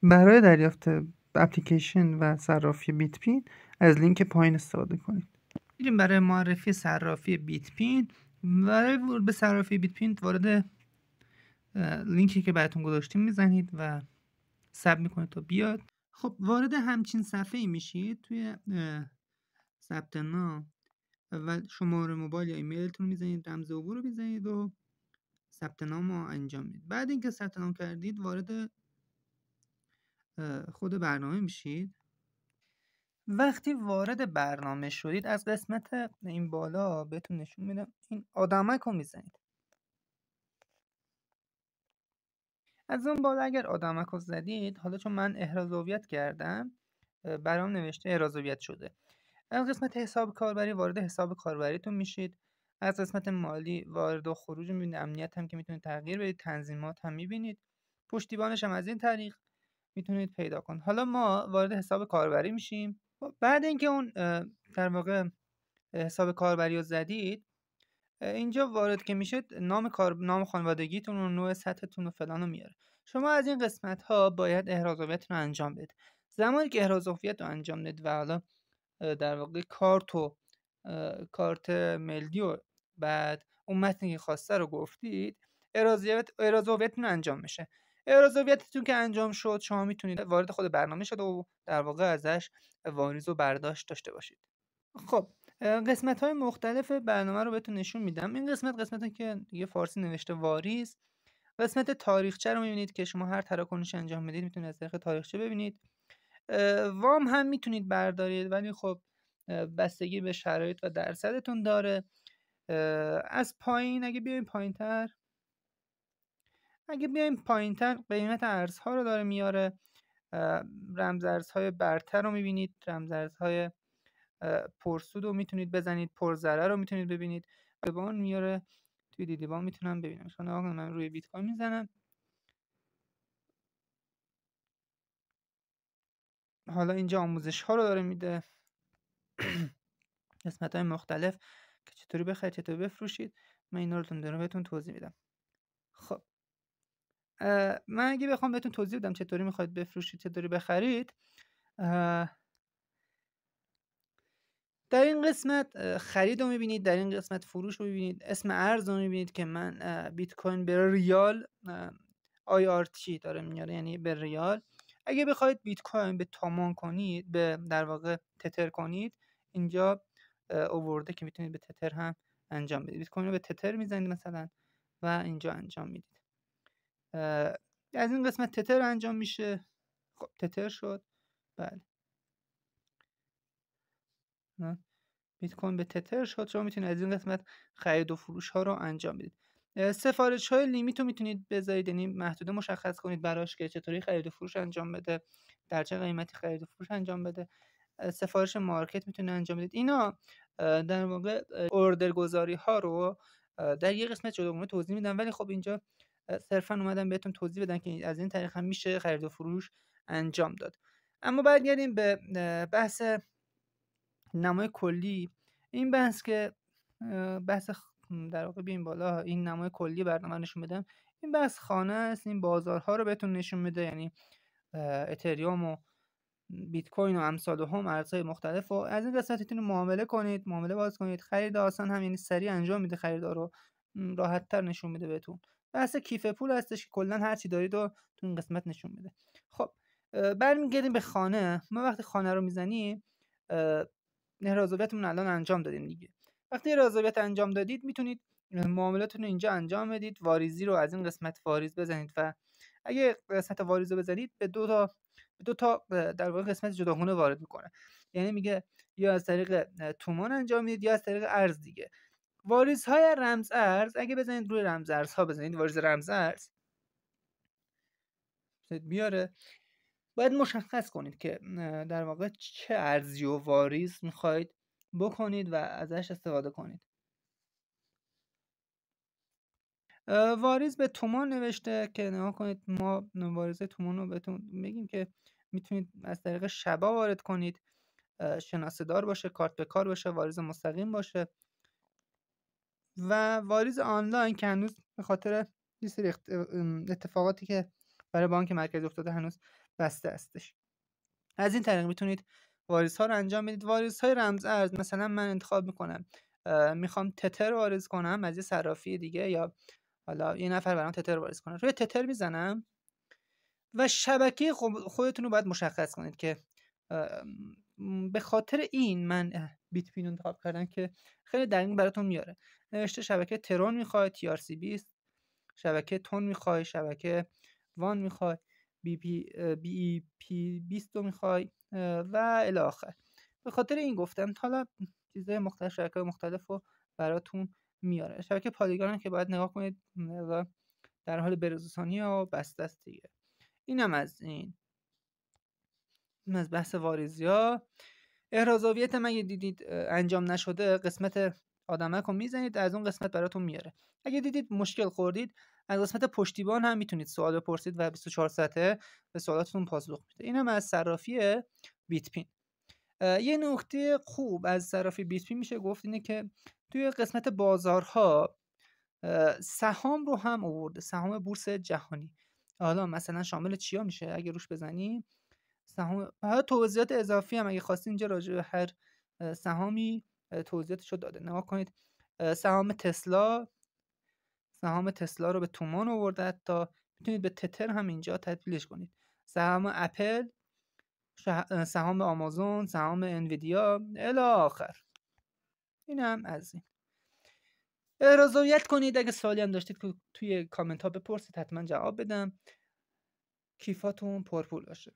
برای دریافت اپلیکیشن و صرافی بیت پین از لینک پایین استفاده کنید. میریم برای معرفی صرافی بیت پین. برای ورود به صرافی بیت پین وارد لینکی که براتون گذاشتیم میزنید و ثبت میکنید تا بیاد. خب وارد همچین صفحه‌ای میشید. توی ثبت نام اول شماره موبایل یا ایمیلتون میزنید، رمز عبور رو میزنید و ثبت نام رو انجام میدید. بعد اینکه ثبت نام کردید وارد خود برنامه میشید. وقتی وارد برنامه شدید از قسمت این بالا بهتون نشون میدم این آدمک رو میزنید. از اون بالا اگر آدمک رو زدید، حالا چون من احراز هویت کردم برام نوشته احراز هویت شده. از قسمت حساب کاربری وارد حساب کاربریتون میشید. از قسمت مالی وارد و خروج میبینید، امنیت هم که میتونید تغییر بدید، تنظیمات هم میبینید، پشتیبانش هم از این طریق میتونید پیدا کنید. حالا ما وارد حساب کاربری میشیم. بعد اینکه اون در واقع حساب کاربری رو زدید، اینجا وارد که میشید نام خانوادگیتون و نوع سطحتون و فلان رو میاره. شما از این قسمت ها باید احراز هویتتون رو انجام بدید. زمانی که احراز هویت رو انجام بدید و حالا در واقع کارت ملی و بعد اون متنی که خواسته رو گفتید، احراز هویتتون انجام میشه. احراز هویتتون که انجام شد، شما میتونید وارد خود برنامه شد و در واقع ازش واریز و برداشت داشته باشید. خب قسمت های مختلف برنامه رو بهتون نشون میدم. این قسمتی که یه فارسی نوشته واریز. قسمت تاریخچه رو میبینید که شما هر تراکنش انجام میدید میتونید از طریق تاریخچه ببینید. وام هم میتونید بردارید، ولی خب بستگی به شرایط و درصدتون داره. از پایین اگه بیایم پایینتر قیمت ارزها رو داره میاره. رمزارزهای برتر رو میبینید، رمزارزهای پرسود رو میتونید بزنید، پرضرر رو میتونید ببینید. دیدبان میاره، توی دیدبان میتونم ببینم. من روی بیت کوین میزنم. حالا اینجا آموزش ها رو داره میده، قسمت های مختلف که چطوری بخرید چطوری بفروشید. من اینا رو دارم بهتون توضیح میدم. خب من اگه بخوام بهتون توضیح بدم چطوری میخواید بفروشید چطوری بخرید، در این قسمت خرید رو میبینید، در این قسمت فروش رو میبینید، اسم ارز رو میبینید که من بیت کوین به ریال IRT داره میاره، یعنی به ریال. اگه بخواید بیت کوین به تومان کنید، به در واقع تتر کنید، اینجا آورده که میتونید به تتر هم انجام بدید. بیت کوین رو به تتر میزنید مثلا و اینجا انجام میدید. از این قسمت تتر انجام میشه. خب تتر شد. بله بیت کوین به تتر شد. شما میتونید از این قسمت خرید و فروش ها رو انجام بدید. سفارش های لیمیت رو میتونید بذارید، یعنی محدوده مشخص کنید براش که چطوری خرید و فروش انجام بده، در چه قیمتی خرید و فروش انجام بده. سفارش مارکت میتونید انجام بدید. اینا در واقع اوردر گذاری ها رو در یه قسمت جداگانه توضیح میدم، ولی خب اینجا صرفا اومدم بهتون توضیح بدم که از این طریق هم میشه خرید و فروش انجام داد. اما برگردیم به بحث نمای کلی. این بحث که در واقع بیایم بالا این نمای کلی برنامه نشون بدم. این بحث خانه است، این بازارها رو بهتون نشون میده، یعنی اتریوم و بیت کوین و امثال هم ارزهای مختلف. و از این قسمت میتونید معامله کنید، معامله باز کنید. خرید آسان هم، یعنی سریع انجام میده خریدار رو، راحت تر نشون میده بهتون. بحث کیف پول هستش که کلا هر چی دارید رو تو این قسمت نشون میده. خب برمیگردیم به خانه. ما وقتی خانه رو میزنیم احراز هویتمون الان انجام دادیم دیگه. وقتی احراز هویت انجام دادید میتونید معاملاتتون رو اینجا انجام بدید. واریزی رو از این قسمت واریز بزنید و اگه قسمت واریز رو بزنید به دو تا در واقع قسمت جداگانه وارد میکنه. یعنی میگه یا از طریق تومان انجام میدید یا از طریق ارز دیگه. واریزهای رمز ارز، اگه بزنید روی رمز ارزها بزنید واریز رمز ارز بیاره، باید مشخص کنید که در واقع چه ارزی و واریز میخواید بکنید و ازش استفاده کنید. واریز به تومان نوشته که نگاه کنید. ما واریز تومان رو بهتون میگیم که میتونید از طریق شبا وارد کنید، شناسه دار باشه، کارت به کار باشه، واریز مستقیم باشه. و واریز آنلاین که هنوز به خاطر یه سری اتفاقاتی که برای بانک مرکزی افتاده هنوز بسته هستش. از این طریق میتونید واریز ها رو انجام بدید. واریز های رمز ارز، مثلا من انتخاب میکنم میخوام تتر واریز کنم از یه صرافی دیگه، یا حالا یه نفر برام تتر واریز کنه، روی تتر میزنم و شبکه خودتون رو باید مشخص کنید که به خاطر این من بیت پین انتخاب کردم که خیلی دقیق براتون میاره. نوشته شبکه ترون میخوای، TRC20، شبکه تون میخوای، شبکه وان میخوای، BEP 20 رو میخوای و الی آخر. به خاطر این گفتم حالا چیزهای مختلف، شبکه مختلف رو براتون میاره. شبکه پالیگون هم که باید نگاه کنید در حال بروزرسانی و بسته است دیگه. اینم از این از بحث واریزیا. احرازاویت هم اگه دیدید انجام نشده، قسمت آدمک رو میزنید، از اون قسمت براتون میاره. اگه دیدید مشکل خوردید، از قسمت پشتیبان هم میتونید سوال بپرسید و 24 ساعته به سوالاتتون پاسخ میده. اینم از صرافی بیت پین. یه نکته خوب از صرافی بیت پین میشه گفت اینه که توی قسمت بازارها سهام رو هم آورده، سهام بورس جهانی. حالا مثلا شامل چیا میشه اگه روش بزنیم؟ سهام، توضیحات اضافی هم اگه خواستین اینجا راجع به هر سهامی توضیحاتش رو داده. نگاه کنید سهام تسلا رو به تومان آورده، تا میتونید به تتر هم اینجا تبدیلش کنید. سهام اپل، سهام آمازون، سهام انویدیا الی آخر. این هم از این. رضایت کنید اگه سوالی هم داشتید که توی کامنت ها بپرسید، حتما جواب بدم. کیفاتون پرپول باشه.